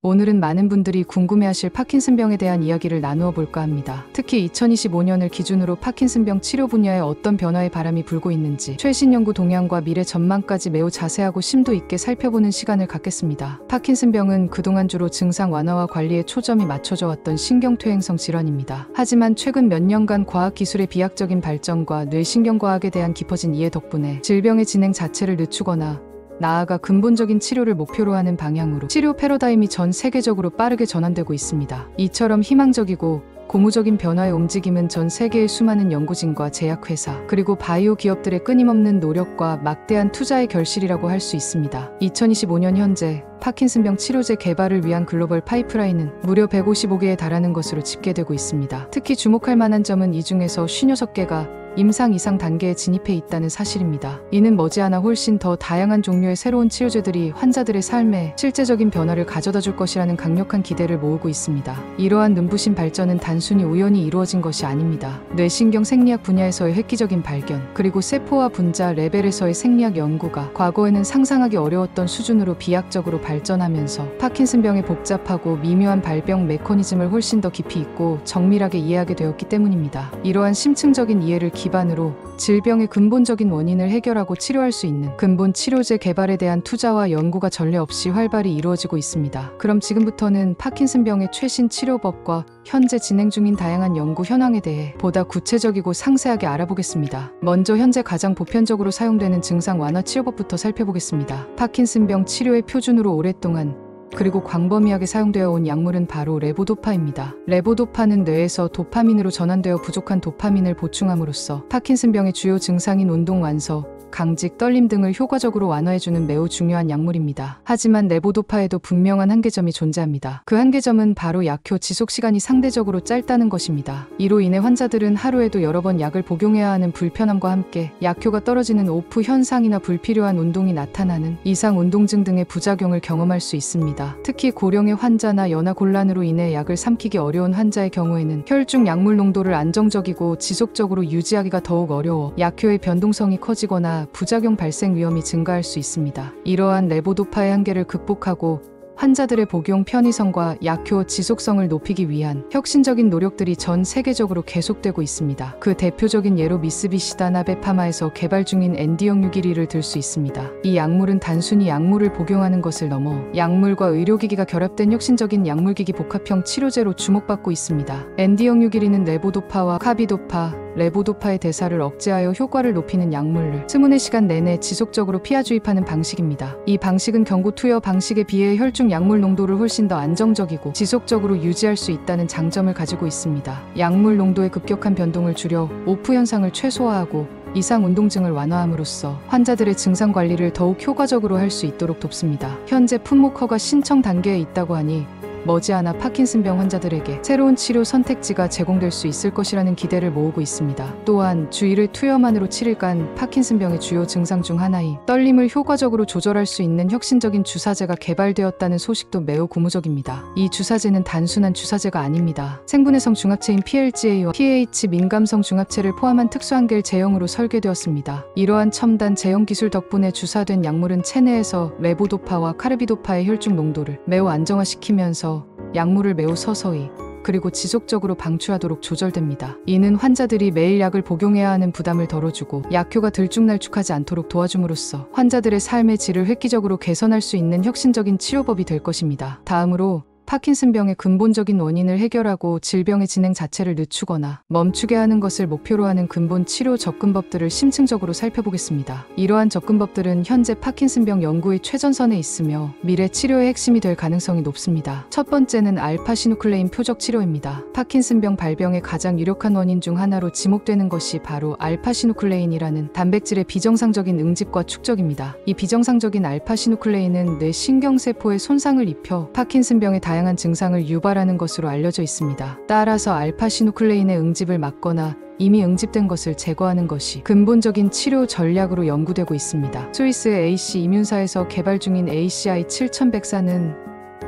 오늘은 많은 분들이 궁금해하실 파킨슨병에 대한 이야기를 나누어 볼까 합니다. 특히 2025년을 기준으로 파킨슨병 치료 분야에 어떤 변화의 바람이 불고 있는지, 최신 연구 동향과 미래 전망까지 매우 자세하고 심도 있게 살펴보는 시간을 갖겠습니다. 파킨슨병은 그동안 주로 증상 완화와 관리에 초점이 맞춰져 왔던 신경퇴행성 질환입니다. 하지만 최근 몇 년간 과학기술의 비약적인 발전과 뇌신경과학에 대한 깊어진 이해 덕분에 질병의 진행 자체를 늦추거나 나아가 근본적인 치료를 목표로 하는 방향으로 치료 패러다임이 전 세계적으로 빠르게 전환되고 있습니다. 이처럼 희망적이고 고무적인 변화의 움직임은 전 세계의 수많은 연구진과 제약회사 그리고 바이오 기업들의 끊임없는 노력과 막대한 투자의 결실이라고 할 수 있습니다. 2025년 현재 파킨슨병 치료제 개발을 위한 글로벌 파이프라인은 무려 155개에 달하는 것으로 집계되고 있습니다. 특히 주목할 만한 점은 이 중에서 56개가 임상 이상 단계에 진입해 있다는 사실입니다. 이는 머지않아 훨씬 더 다양한 종류의 새로운 치료제들이 환자들의 삶에 실제적인 변화를 가져다 줄 것이라는 강력한 기대를 모으고 있습니다. 이러한 눈부신 발전은 단순히 우연히 이루어진 것이 아닙니다. 뇌신경 생리학 분야에서의 획기적인 발견, 그리고 세포와 분자 레벨에서의 생리학 연구가 과거에는 상상하기 어려웠던 수준으로 비약적으로 발전하면서 파킨슨병의 복잡하고 미묘한 발병 메커니즘을 훨씬 더 깊이 있고 정밀하게 이해하게 되었기 때문입니다. 이러한 심층적인 이해를 기반으로 질병의 근본적인 원인을 해결하고 치료할 수 있는 근본 치료제 개발에 대한 투자와 연구가 전례 없이 활발히 이루어지고 있습니다. 그럼 지금부터는 파킨슨병의 최신 치료법과 현재 진행 중인 다양한 연구 현황에 대해 보다 구체적이고 상세하게 알아보겠습니다. 먼저 현재 가장 보편적으로 사용되는 증상 완화 치료법부터 살펴보겠습니다. 파킨슨병 치료의 표준으로 오랫동안 그리고 광범위하게 사용되어 온 약물은 바로 레보도파입니다. 레보도파는 뇌에서 도파민으로 전환되어 부족한 도파민을 보충함으로써 파킨슨병의 주요 증상인 운동 완서, 강직, 떨림 등을 효과적으로 완화해주는 매우 중요한 약물입니다. 하지만 레보도파에도 분명한 한계점이 존재합니다. 그 한계점은 바로 약효 지속 시간이 상대적으로 짧다는 것입니다. 이로 인해 환자들은 하루에도 여러 번 약을 복용해야 하는 불편함과 함께 약효가 떨어지는 오프 현상이나 불필요한 운동이 나타나는 이상 운동증 등의 부작용을 경험할 수 있습니다. 특히 고령의 환자나 연화곤란으로 인해 약을 삼키기 어려운 환자의 경우에는 혈중 약물 농도를 안정적이고 지속적으로 유지하기가 더욱 어려워 약효의 변동성이 커지거나 부작용 발생 위험이 증가할 수 있습니다. 이러한 레보도파의 한계를 극복하고 환자들의 복용 편의성과 약효 지속성을 높이기 위한 혁신적인 노력들이 전 세계적으로 계속되고 있습니다. 그 대표적인 예로 미쓰비시 다나베파마에서 개발 중인 ND0612를 들 수 있습니다. 이 약물은 단순히 약물을 복용하는 것을 넘어 약물과 의료기기가 결합된 혁신적인 약물기기 복합형 치료제로 주목받고 있습니다. ND0612는 레보도파와 카비도파, 레보도파의 대사를 억제하여 효과를 높이는 약물을 스문의 시간 내내 지속적으로 피하 주입하는 방식입니다. 이 방식은 경구 투여 방식에 비해 혈중 약물 농도를 훨씬 더 안정적이고 지속적으로 유지할 수 있다는 장점을 가지고 있습니다. 약물 농도의 급격한 변동을 줄여 오프 현상을 최소화하고 이상 운동증을 완화함으로써 환자들의 증상 관리를 더욱 효과적으로 할 수 있도록 돕습니다. 현재 품목허가 신청 단계에 있다고 하니 머지않아 파킨슨병 환자들에게 새로운 치료 선택지가 제공될 수 있을 것이라는 기대를 모으고 있습니다. 또한 주 1회 투여만으로 7일간 파킨슨병의 주요 증상 중 하나인 떨림을 효과적으로 조절할 수 있는 혁신적인 주사제가 개발되었다는 소식도 매우 고무적입니다. 이 주사제는 단순한 주사제가 아닙니다. 생분해성 중합체인 PLGA와 pH 민감성 중합체를 포함한 특수한 겔 제형으로 설계되었습니다. 이러한 첨단 제형 기술 덕분에 주사된 약물은 체내에서 레보도파와 카르비도파의 혈중 농도를 매우 안정화시키면서 약물을 매우 서서히 그리고 지속적으로 방출하도록 조절됩니다. 이는 환자들이 매일 약을 복용해야 하는 부담을 덜어주고 약효가 들쭉날쭉하지 않도록 도와줌으로써 환자들의 삶의 질을 획기적으로 개선할 수 있는 혁신적인 치료법이 될 것입니다. 다음으로 파킨슨병의 근본적인 원인을 해결하고 질병의 진행 자체를 늦추거나 멈추게 하는 것을 목표로 하는 근본 치료 접근법들을 심층적으로 살펴보겠습니다. 이러한 접근법들은 현재 파킨슨병 연구의 최전선에 있으며 미래 치료의 핵심이 될 가능성이 높습니다. 첫 번째는 알파시누클레인 표적 치료입니다. 파킨슨병 발병의 가장 유력한 원인 중 하나로 지목되는 것이 바로 알파시누클레인이라는 단백질의 비정상적인 응집과 축적입니다. 이 비정상적인 알파시누클레인은 뇌 신경세포에 손상을 입혀 파킨슨병의 다양한 증상을 유발하는 것으로 알려져 있습니다. 따라서 알파시누클레인의 응집을 막거나 이미 응집된 것을 제거하는 것이 근본적인 치료 전략으로 연구되고 있습니다. 스위스의 AC 이뮨사에서 개발 중인 ACI7104는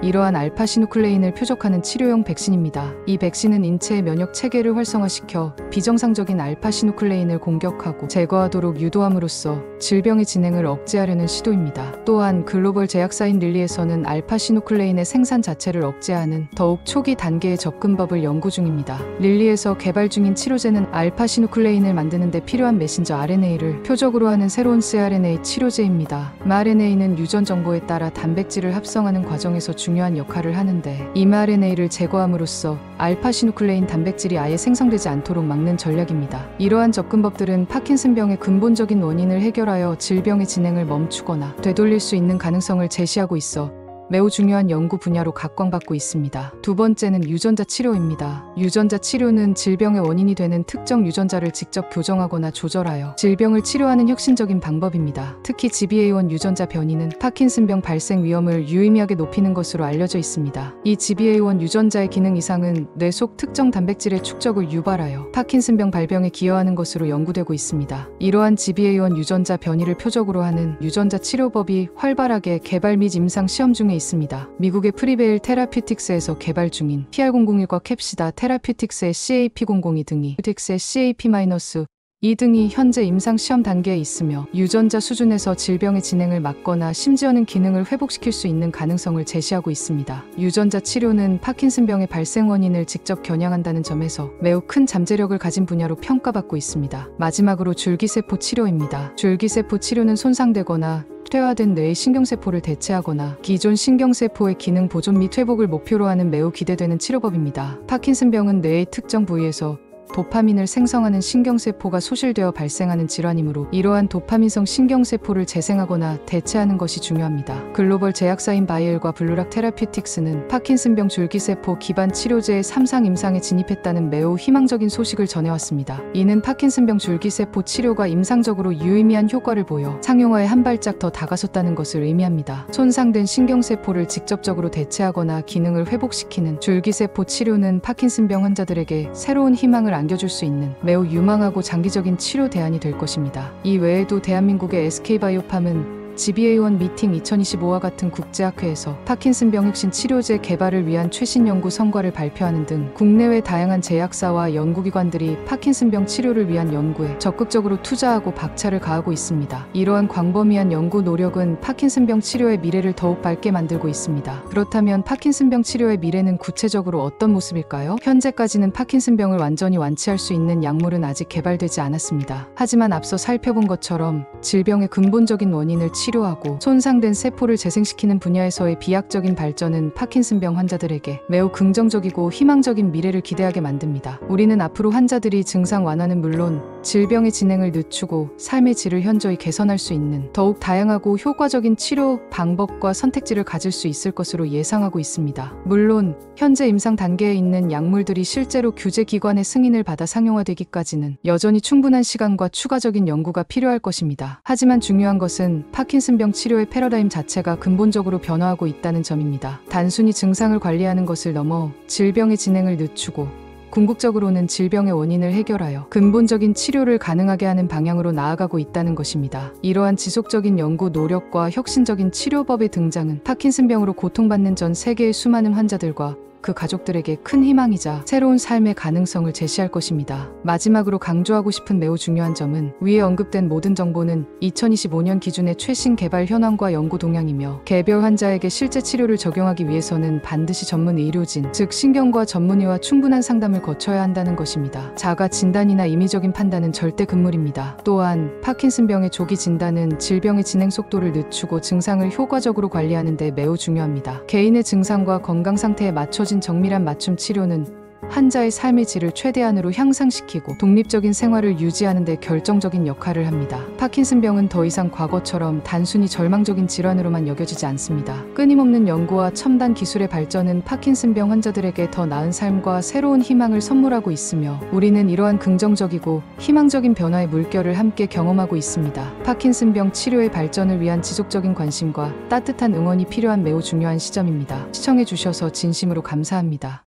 이러한 알파시누클레인을 표적하는 치료용 백신입니다. 이 백신은 인체의 면역 체계를 활성화시켜 비정상적인 알파시누클레인을 공격하고 제거하도록 유도함으로써 질병의 진행을 억제하려는 시도입니다. 또한 글로벌 제약사인 릴리에서는 알파시누클레인의 생산 자체를 억제하는 더욱 초기 단계의 접근법을 연구 중입니다. 릴리에서 개발 중인 치료제는 알파시누클레인을 만드는 데 필요한 메신저 RNA를 표적으로 하는 새로운 cRNA 치료제입니다. mRNA는 유전 정보에 따라 단백질을 합성하는 과정에서 중요한 역할을 하는데 이 mRNA를 제거함으로써 알파시누클레인 단백질이 아예 생성되지 않도록 막는 전략입니다. 이러한 접근법들은 파킨슨병의 근본적인 원인을 해결하여 질병의 진행을 멈추거나 되돌릴 수 있는 가능성을 제시하고 있어 매우 중요한 연구 분야로 각광받고 있습니다. 두 번째는 유전자 치료입니다. 유전자 치료는 질병의 원인이 되는 특정 유전자를 직접 교정하거나 조절하여 질병을 치료하는 혁신적인 방법입니다. 특히 GBA1 유전자 변이는 파킨슨병 발생 위험을 유의미하게 높이는 것으로 알려져 있습니다. 이 GBA1 유전자의 기능 이상은 뇌 속 특정 단백질의 축적을 유발하여 파킨슨병 발병에 기여하는 것으로 연구되고 있습니다. 이러한 GBA1 유전자 변이를 표적으로 하는 유전자 치료법이 활발하게 개발 및 임상 시험 중에 있습니다. 미국의 프리베일 테라퓨틱스에서 개발 중인 PR001과 캡시다 테라퓨틱스의 CAP002 등이 퓨틱스의 CAP-2 등이 현재 임상 시험 단계에 있으며 유전자 수준에서 질병의 진행을 막거나 심지어는 기능을 회복시킬 수 있는 가능성을 제시하고 있습니다. 유전자 치료는 파킨슨병의 발생 원인을 직접 겨냥한다는 점에서 매우 큰 잠재력을 가진 분야로 평가받고 있습니다. 마지막으로 줄기세포 치료입니다. 줄기세포 치료는 손상되거나 퇴화된 뇌의 신경세포를 대체하거나 기존 신경세포의 기능 보존 및 회복을 목표로 하는 매우 기대되는 치료법입니다. 파킨슨병은 뇌의 특정 부위에서 도파민을 생성하는 신경세포가 소실되어 발생하는 질환이므로 이러한 도파민성 신경세포를 재생하거나 대체하는 것이 중요합니다. 글로벌 제약사인 바이엘과 블루락 테라퓨틱스는 파킨슨병 줄기세포 기반 치료제의 3상 임상에 진입했다는 매우 희망적인 소식을 전해왔습니다. 이는 파킨슨병 줄기세포 치료가 임상적으로 유의미한 효과를 보여 상용화에 한 발짝 더 다가섰다는 것을 의미합니다. 손상된 신경세포를 직접적으로 대체하거나 기능을 회복시키는 줄기세포 치료는 파킨슨병 환자들에게 새로운 희망을 안겨줄 수 있는 매우 유망하고 장기적인 치료 대안이 될 것입니다. 이 외에도 대한민국의 SK바이오팜은 GBA1 미팅 2025와 같은 국제학회에서 파킨슨병 혁신 치료제 개발을 위한 최신 연구 성과를 발표하는 등 국내외 다양한 제약사와 연구기관들이 파킨슨병 치료를 위한 연구에 적극적으로 투자하고 박차를 가하고 있습니다. 이러한 광범위한 연구 노력은 파킨슨병 치료의 미래를 더욱 밝게 만들고 있습니다. 그렇다면 파킨슨병 치료의 미래는 구체적으로 어떤 모습일까요? 현재까지는 파킨슨병을 완전히 완치할 수 있는 약물은 아직 개발되지 않았습니다. 하지만 앞서 살펴본 것처럼 질병의 근본적인 원인을 치료하고 손상된 세포를 재생시키는 분야에서의 비약적인 발전은 파킨슨병 환자들에게 매우 긍정적이고 희망적인 미래를 기대하게 만듭니다. 우리는 앞으로 환자들이 증상 완화는 물론 질병의 진행을 늦추고 삶의 질을 현저히 개선할 수 있는 더욱 다양하고 효과적인 치료 방법과 선택지를 가질 수 있을 것으로 예상하고 있습니다. 물론 현재 임상 단계에 있는 약물들이 실제로 규제기관의 승인을 받아 상용화되기까지는 여전히 충분한 시간과 추가적인 연구가 필요할 것입니다. 하지만 중요한 것은 파킨슨병 치료의 패러다임 자체가 근본적으로 변화하고 있다는 점입니다. 단순히 증상을 관리하는 것을 넘어 질병의 진행을 늦추고 궁극적으로는 질병의 원인을 해결하여 근본적인 치료를 가능하게 하는 방향으로 나아가고 있다는 것입니다. 이러한 지속적인 연구 노력과 혁신적인 치료법의 등장은 파킨슨병으로 고통받는 전 세계의 수많은 환자들과 그 가족들에게 큰 희망이자 새로운 삶의 가능성을 제시할 것입니다. 마지막으로 강조하고 싶은 매우 중요한 점은 위에 언급된 모든 정보는 2025년 기준의 최신 개발 현황과 연구 동향이며 개별 환자에게 실제 치료를 적용하기 위해서는 반드시 전문 의료진, 즉 신경과 전문의와 충분한 상담을 거쳐야 한다는 것입니다. 자가 진단이나 임의적인 판단은 절대 금물입니다. 또한 파킨슨병의 조기 진단은 질병의 진행 속도를 늦추고 증상을 효과적으로 관리하는 데 매우 중요합니다. 개인의 증상과 건강 상태에 맞춰진 정밀한 맞춤 치료는 환자의 삶의 질을 최대한으로 향상시키고 독립적인 생활을 유지하는 데 결정적인 역할을 합니다. 파킨슨병은 더 이상 과거처럼 단순히 절망적인 질환으로만 여겨지지 않습니다. 끊임없는 연구와 첨단 기술의 발전은 파킨슨병 환자들에게 더 나은 삶과 새로운 희망을 선물하고 있으며 우리는 이러한 긍정적이고 희망적인 변화의 물결을 함께 경험하고 있습니다. 파킨슨병 치료의 발전을 위한 지속적인 관심과 따뜻한 응원이 필요한 매우 중요한 시점입니다. 시청해주셔서 진심으로 감사합니다.